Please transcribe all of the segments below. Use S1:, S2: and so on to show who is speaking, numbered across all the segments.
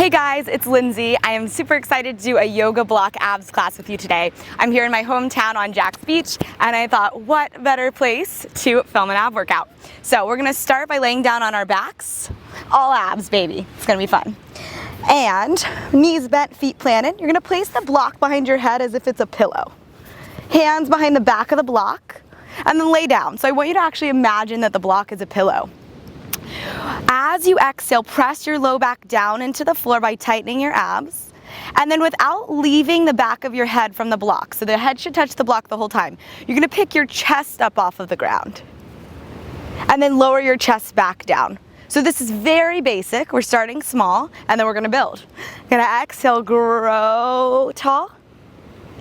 S1: Hey guys, it's Lindsay. I am super excited to do a yoga block abs class with you today. I'm here in my hometown on Jack's Beach, and I thought, what better place to film an ab workout? So we're gonna start by laying down on our backs. All abs, baby. It's gonna be fun. And knees bent, feet planted. You're gonna place the block behind your head as if it's a pillow. Hands behind the back of the block, and then lay down. So I want you to actually imagine that the block is a pillow. As you exhale, press your low back down into the floor by tightening your abs. And then without leaving the back of your head from the block, so the head should touch the block the whole time, you're gonna pick your chest up off of the ground. And then lower your chest back down. So this is very basic. We're starting small, and then we're gonna build. Gonna exhale, grow tall.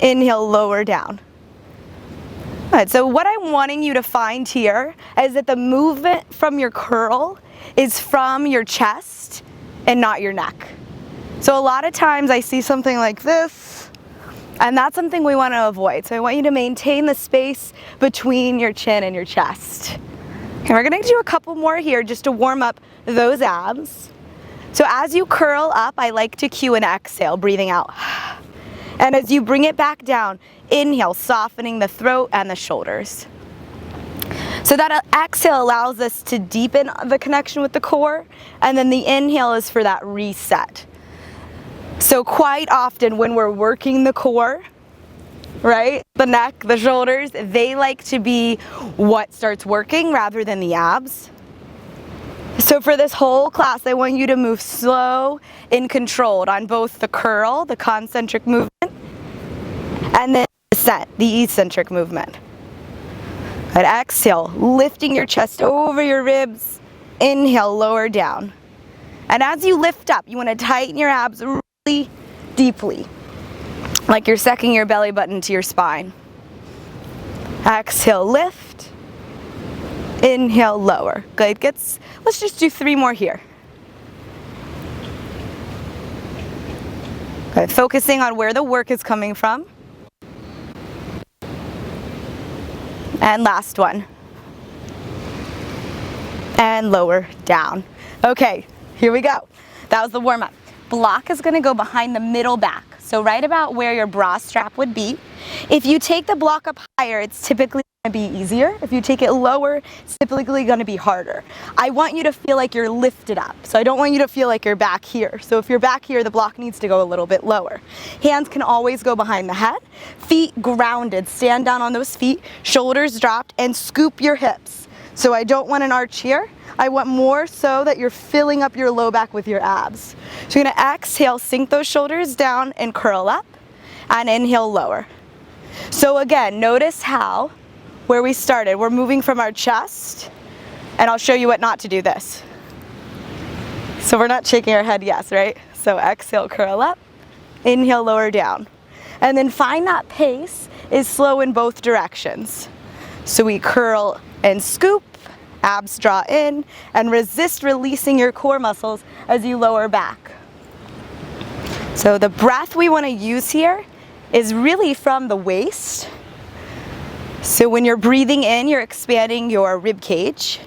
S1: Inhale, lower down. All right, so what I'm wanting you to find here is that the movement from your curl is from your chest and not your neck. So a lot of times I see something like this, and that's something we want to avoid. So I want you to maintain the space between your chin and your chest. Okay, we're gonna do a couple more here just to warm up those abs. So as you curl up, I like to cue an exhale, breathing out. And as you bring it back down, inhale, softening the throat and the shoulders. So that exhale allows us to deepen the connection with the core, and then the inhale is for that reset. So quite often when we're working the core, right, the neck, the shoulders, they like to be what starts working rather than the abs. So for this whole class, I want you to move slow and controlled on both the curl, the concentric movement, and then the eccentric movement. And exhale, lifting your chest over your ribs. Inhale, lower down. And as you lift up, you want to tighten your abs really deeply, like you're sucking your belly button to your spine. Exhale, lift. Inhale, lower. Good. Let's just do 3 more here. Okay, focusing on where the work is coming from. And last one. And lower down. Okay, here we go. That was the warm-up. Block is gonna go behind the middle back. So right about where your bra strap would be. If you take the block up higher, it's typically gonna be easier. If you take it lower, it's typically gonna be harder. I want you to feel like you're lifted up. So I don't want you to feel like you're back here. So if you're back here, the block needs to go a little bit lower. Hands can always go behind the head. Feet grounded. Stand down on those feet, shoulders dropped, and scoop your hips. So I don't want an arch here. I want more so that you're filling up your low back with your abs. So you're gonna exhale, sink those shoulders down and curl up, and inhale, lower. So again, notice how, where we started, we're moving from our chest, and I'll show you what not to do this. So we're not shaking our head yes, right? So exhale, curl up, inhale, lower down. And then find that pace is slow in both directions. So we curl and scoop, abs draw in, and resist releasing your core muscles as you lower back. So the breath we want to use here is really from the waist. So when you're breathing in, you're expanding your rib cage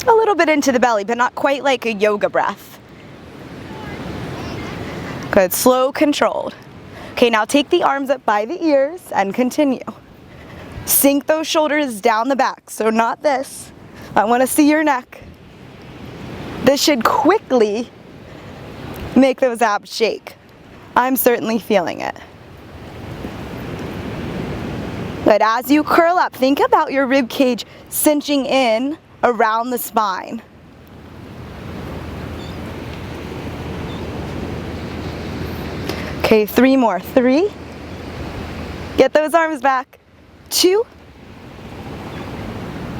S1: a little bit into the belly, but not quite like a yoga breath. Good, slow, controlled. Okay, now take the arms up by the ears and continue. Sink those shoulders down the back, so not this. I want to see your neck. This should quickly make those abs shake. I'm certainly feeling it. But as you curl up, think about your rib cage cinching in around the spine. Okay, 3 more. 3. Get those arms back. 2.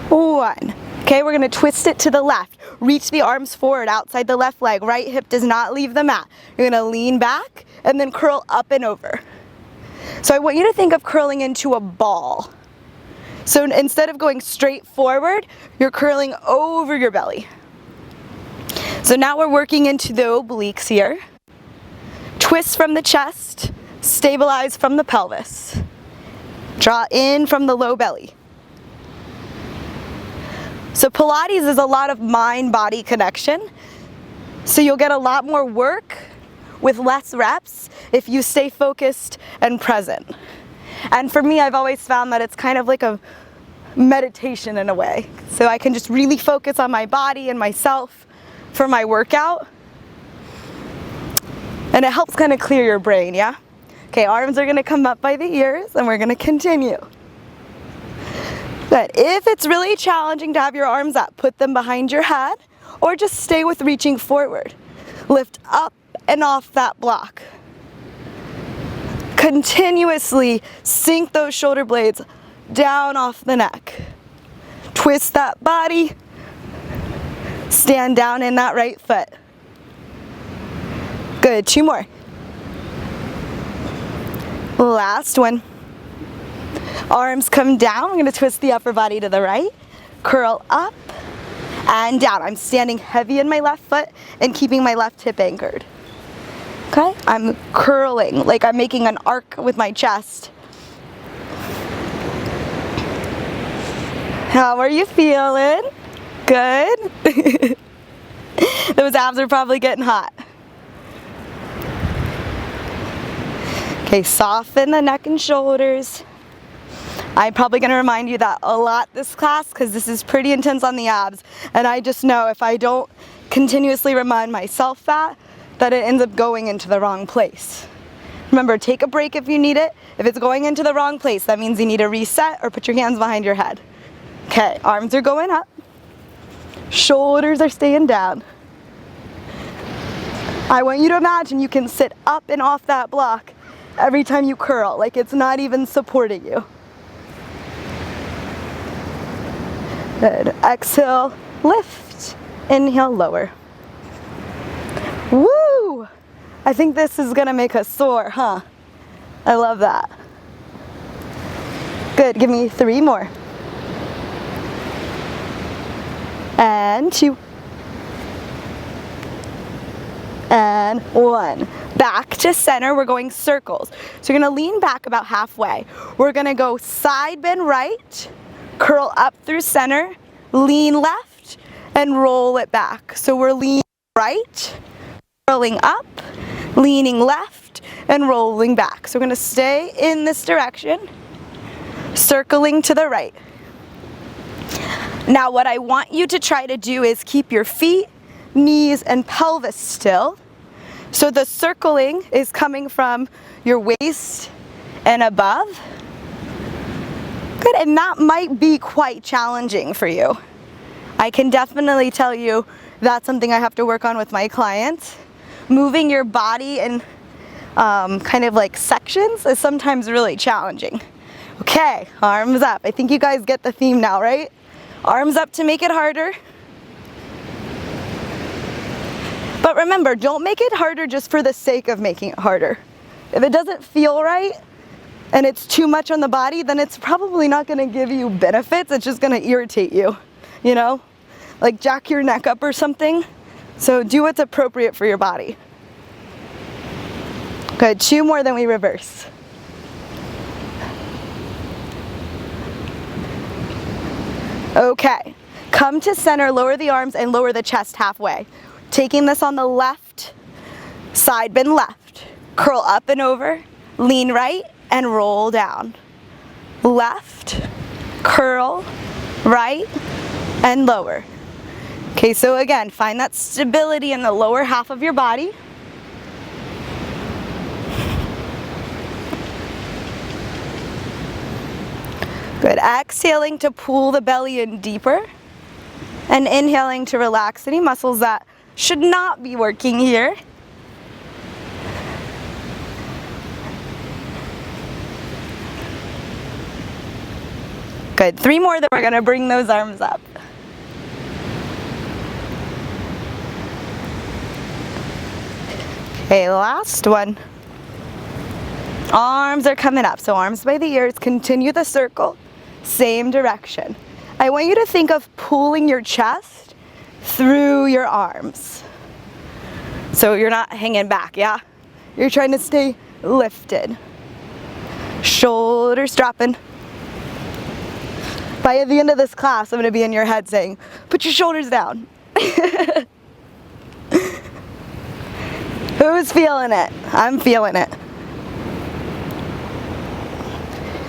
S1: 1. Okay, we're gonna twist it to the left. Reach the arms forward outside the left leg. Right hip does not leave the mat. You're gonna lean back and then curl up and over. So I want you to think of curling into a ball. So instead of going straight forward, you're curling over your belly. So now we're working into the obliques here. Twist from the chest, stabilize from the pelvis. Draw in from the low belly. So Pilates is a lot of mind-body connection. So you'll get a lot more work with less reps if you stay focused and present. And for me, I've always found that it's kind of like a meditation in a way. So I can just really focus on my body and myself for my workout. And it helps kind of clear your brain, yeah? Okay, arms are gonna come up by the ears and we're gonna continue. Good. If it's really challenging to have your arms up, put them behind your head or just stay with reaching forward. Lift up and off that block. Continuously sink those shoulder blades down off the neck. Twist that body. Stand down in that right foot. Good, 2 more. Last one. Arms come down. I'm going to twist the upper body to the right. Curl up and down. I'm standing heavy in my left foot and keeping my left hip anchored. Okay? I'm curling like I'm making an arc with my chest. How are you feeling? Good? Those abs are probably getting hot. Okay, soften the neck and shoulders. I'm probably going to remind you that a lot this class because this is pretty intense on the abs, and I just know if I don't continuously remind myself that it ends up going into the wrong place. Remember, take a break if you need it. If it's going into the wrong place, that means you need to reset or put your hands behind your head. Okay, arms are going up. Shoulders are staying down. I want you to imagine you can sit up and off that block every time you curl, like it's not even supporting you. Good. Exhale, lift. Inhale, lower. Woo! I think this is gonna make us sore, huh? I love that. Good, give me 3 more. And 2. And 1. Back to center, we're going circles. So you're gonna lean back about halfway. We're gonna go side bend right, curl up through center, lean left, and roll it back. So we're leaning right, curling up, leaning left, and rolling back. So we're gonna stay in this direction, circling to the right. Now what I want you to try to do is keep your feet, knees, and pelvis still. So the circling is coming from your waist and above. Good, and that might be quite challenging for you. I can definitely tell you that's something I have to work on with my clients. Moving your body in kind of like sections is sometimes really challenging. Okay, arms up. I think you guys get the theme now, right? Arms up to make it harder. But remember, don't make it harder just for the sake of making it harder. If it doesn't feel right and it's too much on the body, then it's probably not gonna give you benefits, it's just gonna irritate you, you know? Like jack your neck up or something. So do what's appropriate for your body. Good, 2 more, then we reverse. Okay, come to center, lower the arms and lower the chest halfway. Taking this on the left, side bend left, curl up and over, lean right, and roll down. Left, curl, right, and lower. Okay, so again, find that stability in the lower half of your body. Good, exhaling to pull the belly in deeper, and inhaling to relax any muscles that should not be working here. Good, 3 more, then we're gonna bring those arms up. Okay, last one. Arms are coming up, so arms by the ears, continue the circle, same direction. I want you to think of pulling your chest through your arms. So you're not hanging back, yeah? You're trying to stay lifted. Shoulders dropping. By the end of this class, I'm gonna be in your head saying, put your shoulders down. Who's feeling it? I'm feeling it.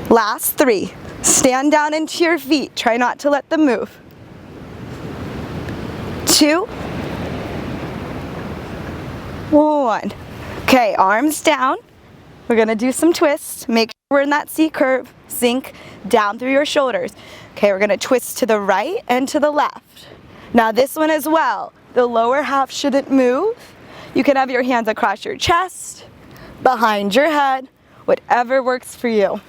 S1: Last 3. Stand down into your feet. Try not to let them move. 2, 1. Okay, arms down. We're gonna do some twists. Make sure we're in that C curve. Sink down through your shoulders. Okay, we're gonna twist to the right and to the left. Now this one as well. The lower half shouldn't move. You can have your hands across your chest, behind your head, whatever works for you.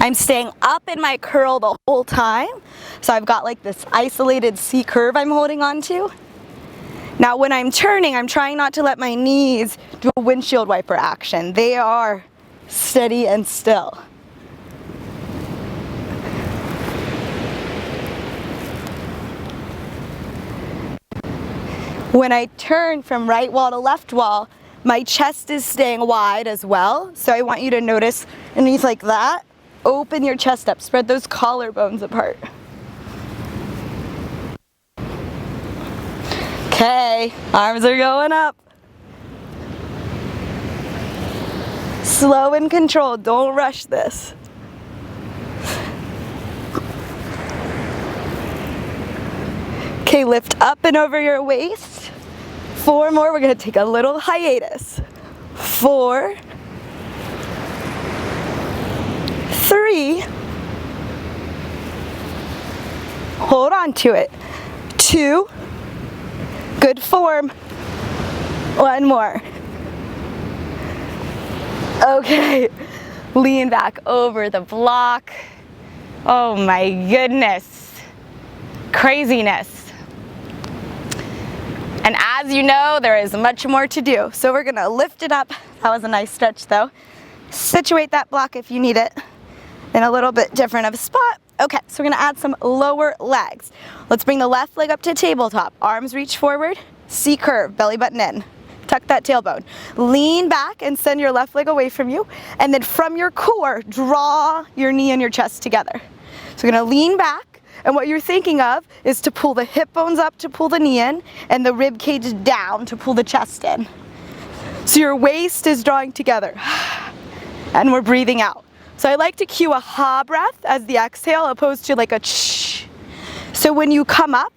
S1: I'm staying up in my curl the whole time. So I've got like this isolated C curve I'm holding on to. Now when I'm turning, I'm trying not to let my knees do a windshield wiper action. They are steady and still. When I turn from right wall to left wall, my chest is staying wide as well. So I want you to notice underneath like that. Open your chest up, spread those collarbones apart. Okay, arms are going up. Slow and controlled, don't rush this. Okay, lift up and over your waist. 4 more, we're gonna take a little hiatus. 4, 3, hold on to it. 2, good form. 1 more. Okay, lean back over the block. Oh my goodness, craziness. And as you know, there is much more to do. So we're gonna lift it up. That was a nice stretch though. Situate that block if you need it in a little bit different of a spot. Okay, so we're gonna add some lower legs. Let's bring the left leg up to tabletop. Arms reach forward, C curve, belly button in. Tuck that tailbone. Lean back and send your left leg away from you. And then from your core, draw your knee and your chest together. So we're gonna lean back. And what you're thinking of is to pull the hip bones up to pull the knee in and the rib cage down to pull the chest in. So your waist is drawing together and we're breathing out. So I like to cue a ha breath as the exhale opposed to like a ch. So when you come up,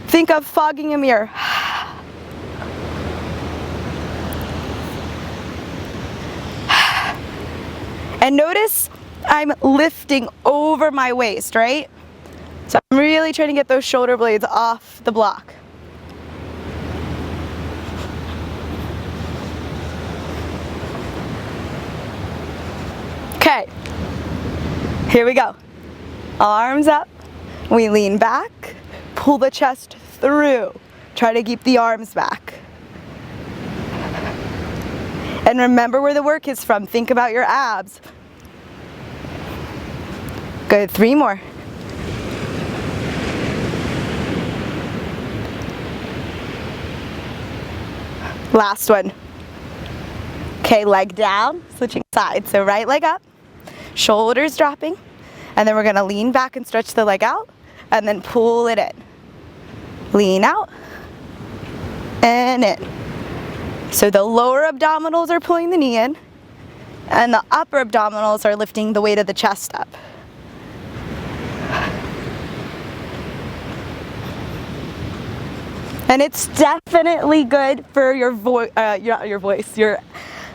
S1: think of fogging a mirror. And notice I'm lifting over my waist, right? So I'm really trying to get those shoulder blades off the block. Okay, here we go. Arms up, we lean back, pull the chest through. Try to keep the arms back. And remember where the work is from. Think about your abs. Good, 3 more. Last one. Okay, leg down, switching sides. So right leg up, shoulders dropping, and then we're gonna lean back and stretch the leg out, and then pull it in. Lean out, and in. So the lower abdominals are pulling the knee in, and the upper abdominals are lifting the weight of the chest up. And it's definitely good for your your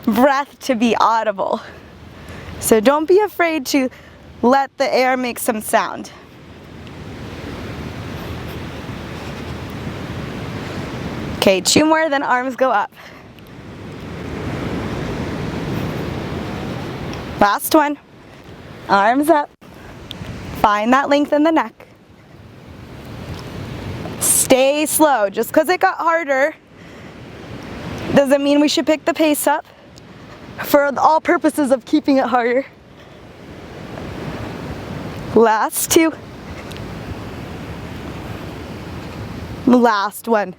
S1: breath to be audible. So don't be afraid to let the air make some sound. Okay, 2 more, then arms go up. Last one. Arms up. Find that length in the neck. Stay slow. Just because it got harder doesn't mean we should pick the pace up for all purposes of keeping it harder. Last 2. Last one.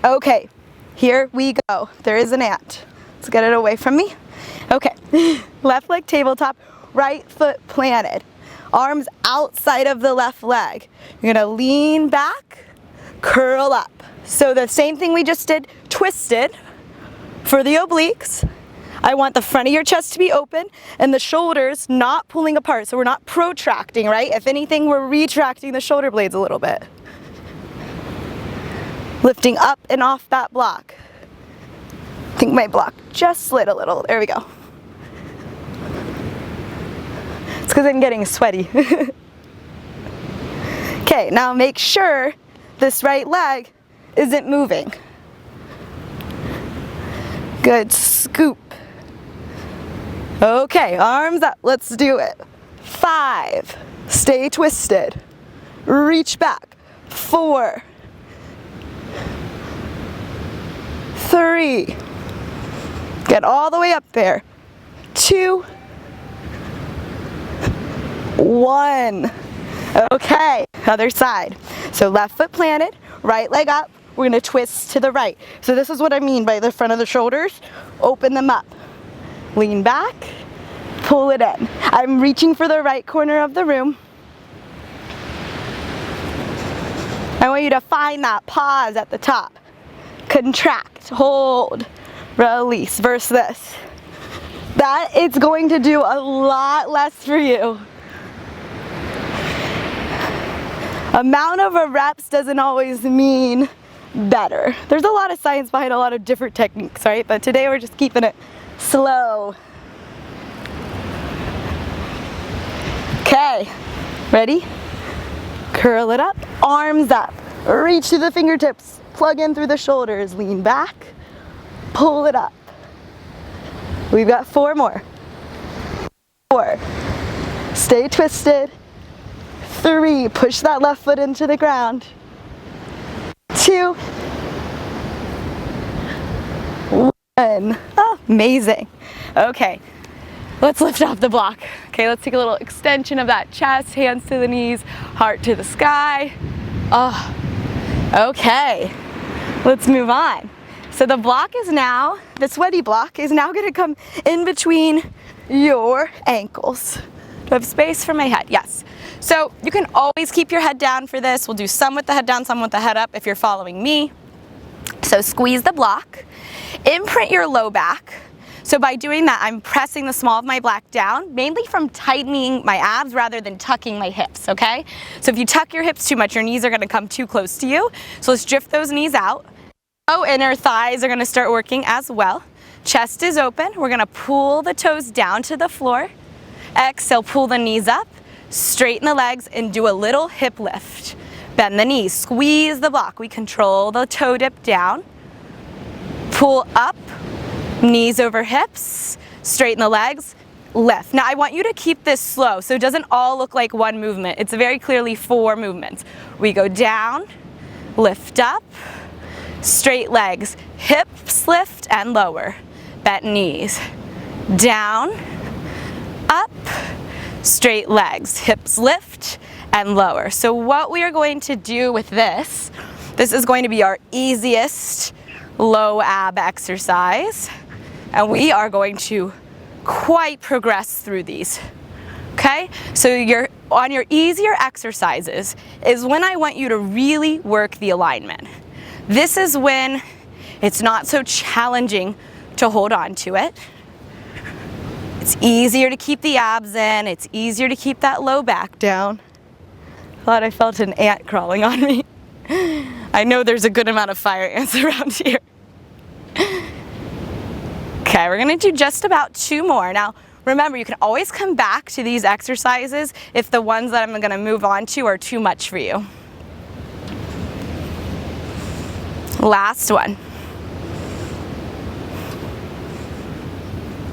S1: Okay, here we go. There is an ant. Let's get it away from me. Okay, left leg tabletop, right foot planted. Arms outside of the left leg. You're gonna lean back, curl up. So the same thing we just did, twisted for the obliques. I want the front of your chest to be open and the shoulders not pulling apart. So we're not protracting, right? If anything, we're retracting the shoulder blades a little bit. Lifting up and off that block. I think my block just slid a little. There we go. It's because I'm getting sweaty. Okay, now make sure this right leg isn't moving. Good, scoop. Okay, arms up, let's do it. 5, stay twisted. Reach back. 4, 3, get all the way up there. 2, 1. Okay, other side. So left foot planted, right leg up. We're gonna twist to the right. So this is what I mean by the front of the shoulders. Open them up. Lean back, pull it in. I'm reaching for the right corner of the room. I want you to find that pause at the top. Contract, hold, release, versus this. That it's going to do a lot less for you. Amount of reps doesn't always mean better. There's a lot of science behind a lot of different techniques, right? But today we're just keeping it slow. Okay, ready? Curl it up, arms up, reach to the fingertips, plug in through the shoulders, lean back, pull it up. We've got 4 more. 4, stay twisted. 3, push that left foot into the ground. 2, 1. Oh, amazing. Okay, let's lift off the block. Okay, let's take a little extension of that chest, hands to the knees, heart to the sky. Oh, okay, let's move on. So the block is now, the sweaty block is now gonna come in between your ankles. Do I have space for my head? Yes. So you can always keep your head down for this. We'll do some with the head down, some with the head up if you're following me. So squeeze the block, imprint your low back. So by doing that, I'm pressing the small of my back down, mainly from tightening my abs rather than tucking my hips, okay? So if you tuck your hips too much, your knees are gonna come too close to you. So let's drift those knees out. Oh, inner thighs are gonna start working as well. Chest is open. We're gonna pull the toes down to the floor. Exhale, pull the knees up, straighten the legs, and do a little hip lift. Bend the knees, squeeze the block. We control the toe dip down. Pull up, knees over hips, straighten the legs, lift. Now I want you to keep this slow so it doesn't all look like one movement. It's very clearly 4 movements. We go down, lift up, straight legs, hips lift and lower, bent knees, down, up, straight legs, hips lift and lower. So what we are going to do with this is going to be our easiest low ab exercise, and we are going to quite progress through these. Okay, so on your easier exercises is when I want you to really work the alignment. This is when it's not so challenging to hold on to it. It's easier to keep the abs in, it's easier to keep that low back down. Thought I felt an ant crawling on me. I know there's a good amount of fire ants around here. Okay, we're gonna do just about 2 more. Now, remember, you can always come back to these exercises if the ones that I'm gonna move on to are too much for you. Last one.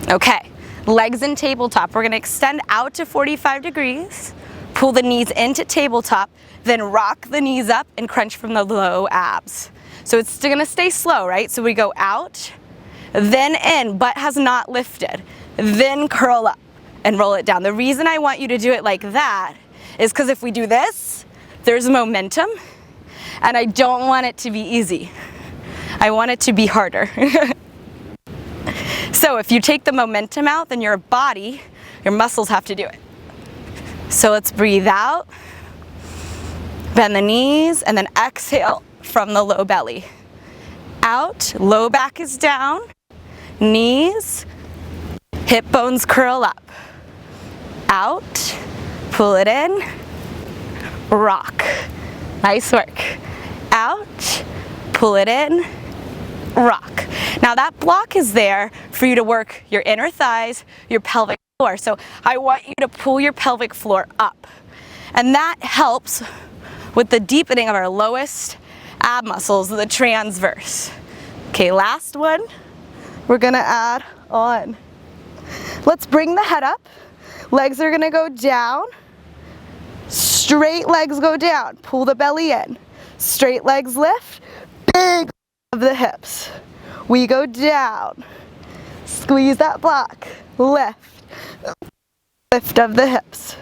S1: Okay, legs in tabletop. We're gonna extend out to 45 degrees, pull the knees into tabletop, then rock the knees up and crunch from the low abs. So it's still gonna stay slow, right? So we go out, then in, butt has not lifted, then curl up and roll it down. The reason I want you to do it like that is because if we do this, there's momentum, and I don't want it to be easy. I want it to be harder. So if you take the momentum out, then your body, your muscles have to do it. So let's breathe out, bend the knees, and then exhale, from the low belly. Out, low back is down, knees, hip bones curl up. Out, pull it in, rock. Nice work. Out, pull it in, rock. Now that block is there for you to work your inner thighs, your pelvic floor. So I want you to pull your pelvic floor up. And that helps with the deepening of our lowest ab muscles, the transverse. Okay, last one, we're gonna add on. Let's bring the head up. Legs are gonna go down. Straight legs go down. Pull the belly in. Straight legs lift. Big of the hips. We go down. Squeeze that block. Lift. Lift of the hips.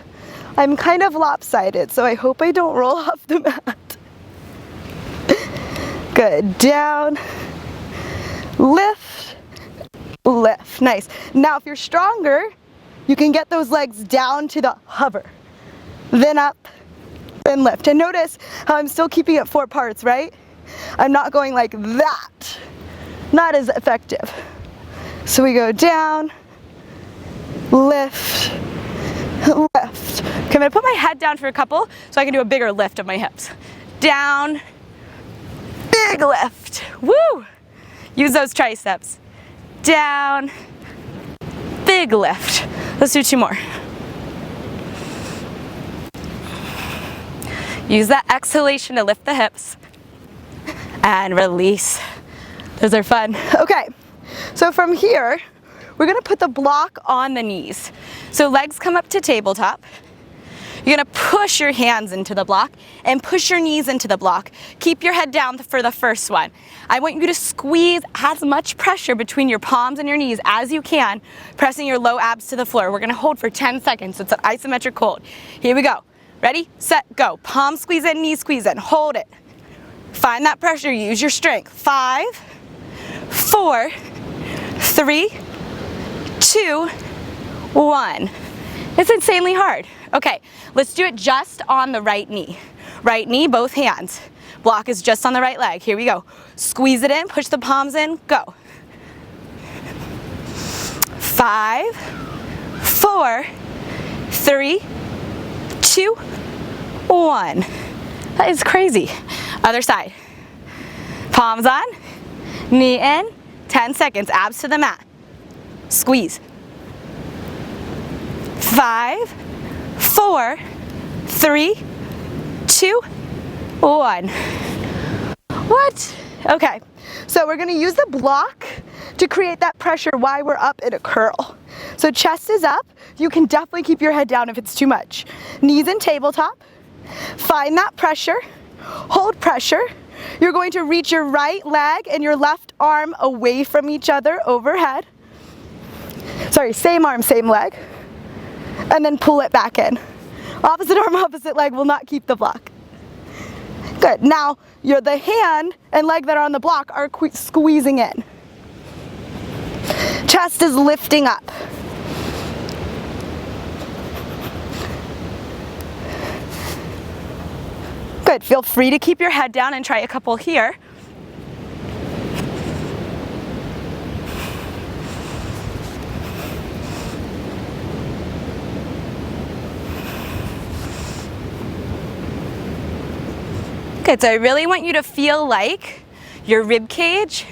S1: I'm kind of lopsided, so I hope I don't roll off the mat. Good. Down. Lift. Lift. Nice. Now if you're stronger, you can get those legs down to the hover. Then up, then lift. And notice how I'm still keeping it 4 parts, right? I'm not going like that. Not as effective. So we go down, lift, lift. Okay, I'm gonna put my head down for a couple so I can do a bigger lift of my hips. Down, big lift. Woo! Use those triceps. Down, big lift. Let's do 2 more. Use that exhalation to lift the hips and release. Those are fun. Okay, so from here, we're gonna put the block on the knees. So legs come up to tabletop. You're gonna push your hands into the block and push your knees into the block. Keep your head down for the first one. I want you to squeeze as much pressure between your palms and your knees as you can, pressing your low abs to the floor. We're gonna hold for 10 seconds. It's an isometric hold. Here we go. Ready, set, go. Palm squeeze in, knee squeeze in. Hold it. Find that pressure. Use your strength. 5, 4, 3, 2, 1. It's insanely hard. Okay, let's do it just on the right knee. Right knee, both hands. Block is just on the right leg. Here we go. Squeeze it in, push the palms in, go. 5, 4, 3, 2, 1. That is crazy. Other side. Palms on, knee in, 10 seconds, abs to the mat. Squeeze. 5, 4, 3, 2, 1. What? Okay, so we're gonna use the block to create that pressure while we're up in a curl. So chest is up. You can definitely keep your head down if it's too much. Knees in tabletop. Find that pressure. Hold pressure. You're going to reach your right leg and your left arm away from each other overhead. Sorry, same arm, same leg. And then pull it back in. Opposite arm, opposite leg will not keep the block. Good. Now, the hand and leg that are on the block are squeezing in. Chest is lifting up. Good. Feel free to keep your head down and try a couple here. Good. So I really want you to feel like your rib cage,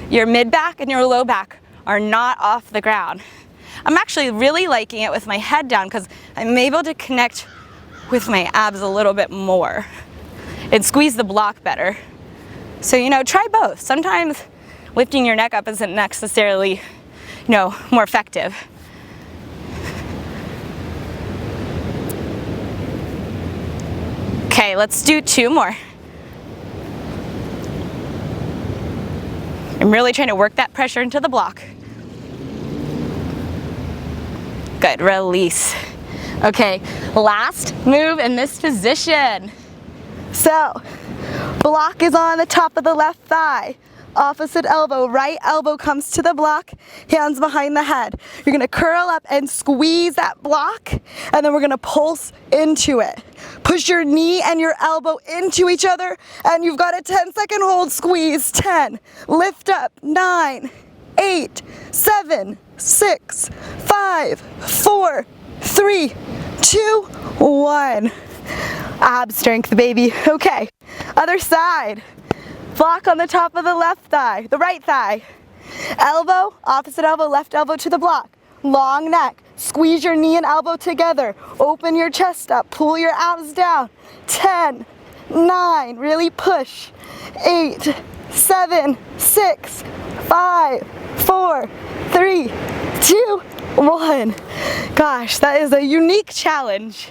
S1: your mid back, and your low back are not off the ground. I'm actually really liking it with my head down because I'm able to connect with my abs a little bit more and squeeze the block better. So, try both. Sometimes lifting your neck up isn't necessarily, more effective. Okay, let's do 2 more. I'm really trying to work that pressure into the block. Good, release. Okay, last move in this position. So, block is on the top of the left thigh. Opposite elbow, right elbow comes to the block, hands behind the head. You're gonna curl up and squeeze that block, and then we're gonna pulse into it. Push your knee and your elbow into each other, and you've got a 10-second hold. Squeeze. 10. Lift up. 9, 8, 7, 6, 5, 4, 3, 2, 1. Ab strength, baby. Okay, other side. Block on the top of the left thigh, the right thigh. Elbow, opposite elbow, left elbow to the block. Long neck. Squeeze your knee and elbow together. Open your chest up. Pull your abs down. 10, 9, really push. 8, 7, 6, 5, 4, 3, 2, 1. Gosh, that is a unique challenge.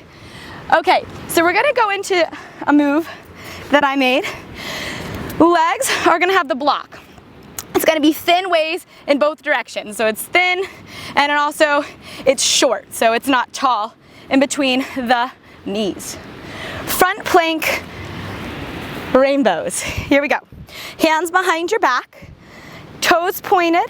S1: Okay, so we're gonna go into a move that I made. Legs are gonna have the block. It's gonna be thin ways in both directions. So it's thin, and then also it's short, so it's not tall in between the knees. Front plank rainbows. Here we go. Hands behind your back, toes pointed,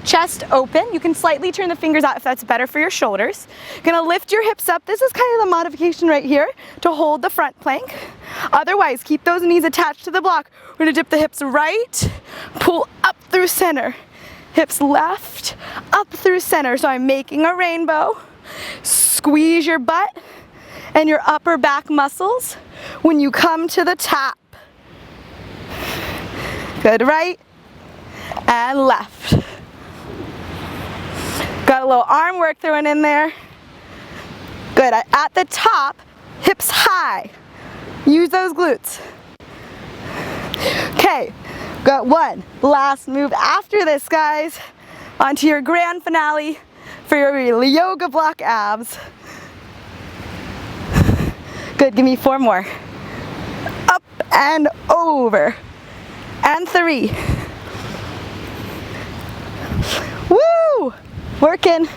S1: chest open. You can slightly turn the fingers out if that's better for your shoulders. You're gonna lift your hips up. This is kind of the modification right here to hold the front plank. Otherwise, keep those knees attached to the block. We're gonna dip the hips right, pull up through center. Hips left, up through center. So I'm making a rainbow. Squeeze your butt and your upper back muscles when you come to the tap. Good, right and left. Got a little arm work thrown in there. Good, at the top, hips high. Use those glutes. Okay, got one last move after this, guys. Onto your grand finale for your yoga block abs. Good, give me 4 more. Up and over. And 3. Woo! Working.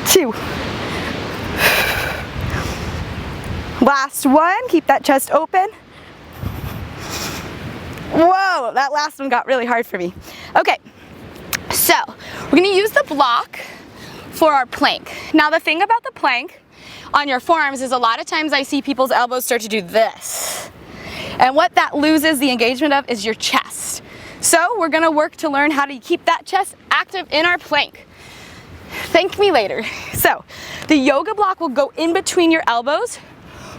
S1: 2. Last one, keep that chest open. Whoa, that last one got really hard for me. Okay, so we're gonna use the block for our plank. Now the thing about the plank on your forearms is a lot of times I see people's elbows start to do this. And what that loses the engagement of is your chest. So we're gonna work to learn how to keep that chest active in our plank. Thank me later. So the yoga block will go in between your elbows.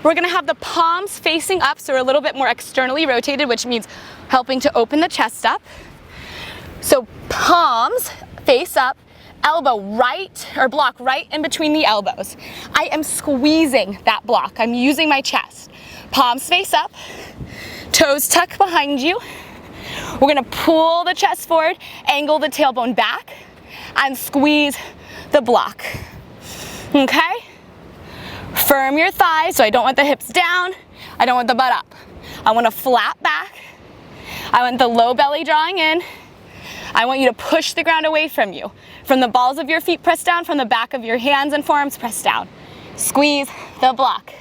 S1: We're gonna have the palms facing up, so we're a little bit more externally rotated, which means helping to open the chest up. So palms face up, elbow right, or block right in between the elbows. I am squeezing that block. I'm using my chest. Palms face up, toes tuck behind you. We're gonna pull the chest forward, angle the tailbone back, and squeeze the block. Okay? Firm your thighs, so I don't want the hips down, I don't want the butt up. I want a flat back. I want the low belly drawing in. I want you to push the ground away from you. From the balls of your feet pressed down, from the back of your hands and forearms pressed down. Squeeze the block.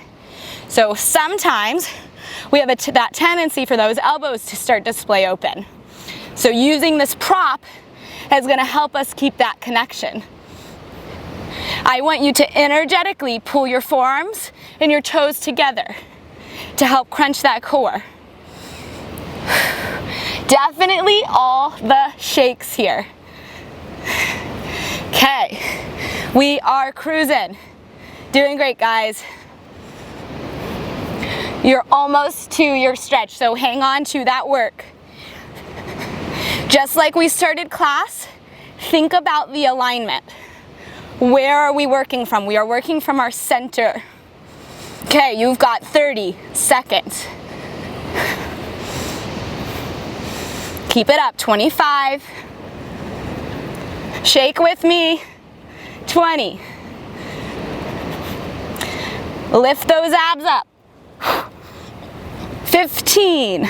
S1: So sometimes we have that tendency for those elbows to start to splay open. So using this prop is gonna help us keep that connection. I want you to energetically pull your forearms and your toes together to help crunch that core. Definitely all the shakes here. Okay, we are cruising. Doing great, guys. You're almost to your stretch, so hang on to that work. Just like we started class, think about the alignment. Where are we working from? We are working from our center. Okay, you've got 30 seconds. Keep it up, 25. Shake with me, 20. Lift those abs up. 15.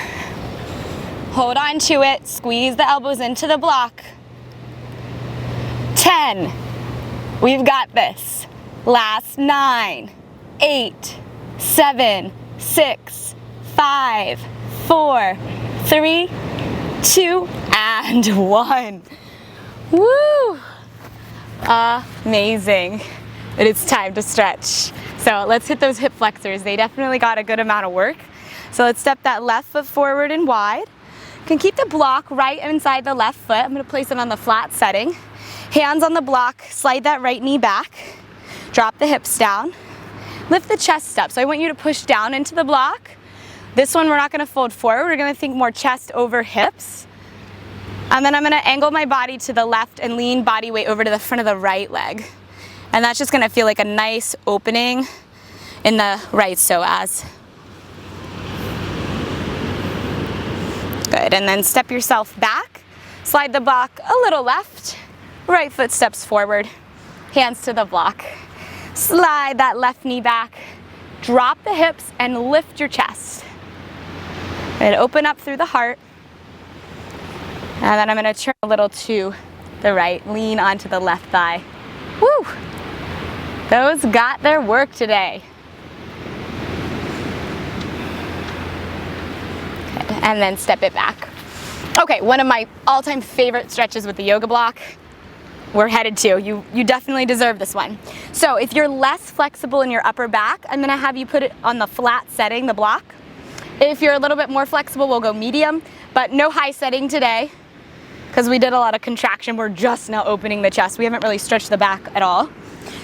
S1: Hold on to it, squeeze the elbows into the block. 10. We've got this. Last 9, 8, 7, 6, 5, 4, 3, 2, and 1. Woo! Amazing. It is time to stretch. So let's hit those hip flexors. They definitely got a good amount of work. So let's step that left foot forward and wide. You can keep the block right inside the left foot. I'm gonna place it on the flat setting. Hands on the block, slide that right knee back. Drop the hips down. Lift the chest up. So I want you to push down into the block. This one we're not gonna fold forward. We're gonna think more chest over hips. And then I'm gonna angle my body to the left and lean body weight over to the front of the right leg. And that's just gonna feel like a nice opening in the right psoas. Good, and then step yourself back. Slide the block a little left. Right foot steps forward. Hands to the block. Slide that left knee back. Drop the hips and lift your chest. And open up through the heart. And then I'm gonna turn a little to the right. Lean onto the left thigh. Woo! Those got their work today. Good. And then step it back. Okay, one of my all-time favorite stretches with the yoga block. We're headed to. You definitely deserve this one. So if you're less flexible in your upper back, I'm gonna have you put it on the flat setting, the block. If you're a little bit more flexible, we'll go medium, but no high setting today because we did a lot of contraction. We're just now opening the chest. We haven't really stretched the back at all.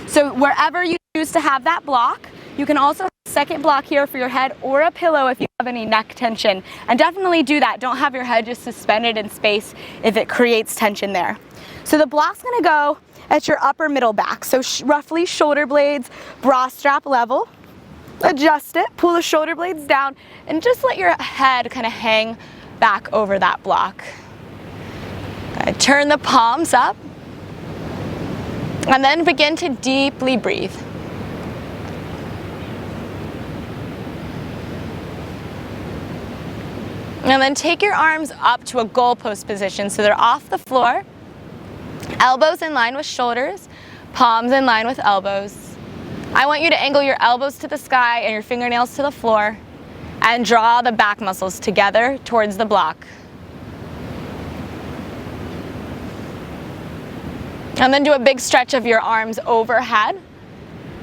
S1: So wherever you choose to have that block, you can also have a second block here for your head or a pillow if you have any neck tension. And definitely do that. Don't have your head just suspended in space if it creates tension there. So the block's gonna go at your upper middle back. So roughly shoulder blades, bra strap level. Adjust it, pull the shoulder blades down, and just let your head kind of hang back over that block. Okay, turn the palms up. And then begin to deeply breathe. And then take your arms up to a goalpost position so they're off the floor. Elbows in line with shoulders, palms in line with elbows. I want you to angle your elbows to the sky and your fingernails to the floor and draw the back muscles together towards the block. And then do a big stretch of your arms overhead.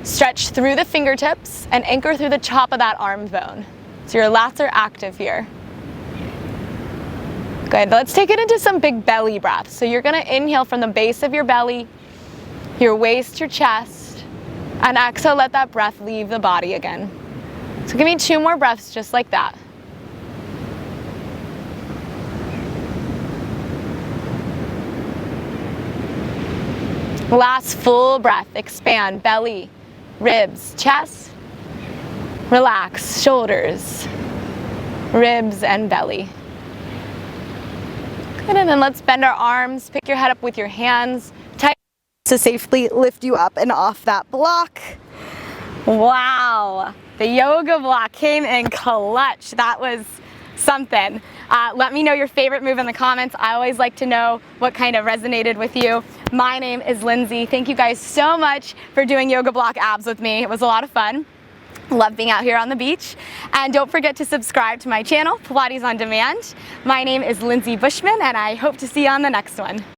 S1: Stretch through the fingertips and anchor through the top of that arm bone. So your lats are active here. Good, let's take it into some big belly breaths. So you're gonna inhale from the base of your belly, your waist, your chest, and exhale, let that breath leave the body again. So give me 2 more breaths just like that. Last full breath, expand, belly, ribs, chest, relax, shoulders, ribs and belly. Good, and then let's bend our arms, pick your head up with your hands, tight to safely lift you up and off that block. Wow, the yoga block came in clutch. That was something. Let me know your favorite move in the comments. I always like to know what kind of resonated with you. My name is Lindsay. Thank you guys so much for doing yoga block abs with me. It was a lot of fun. Love being out here on the beach. And don't forget to subscribe to my channel, Pilates on Demand. My name is Lindsay Bushman, and I hope to see you on the next one.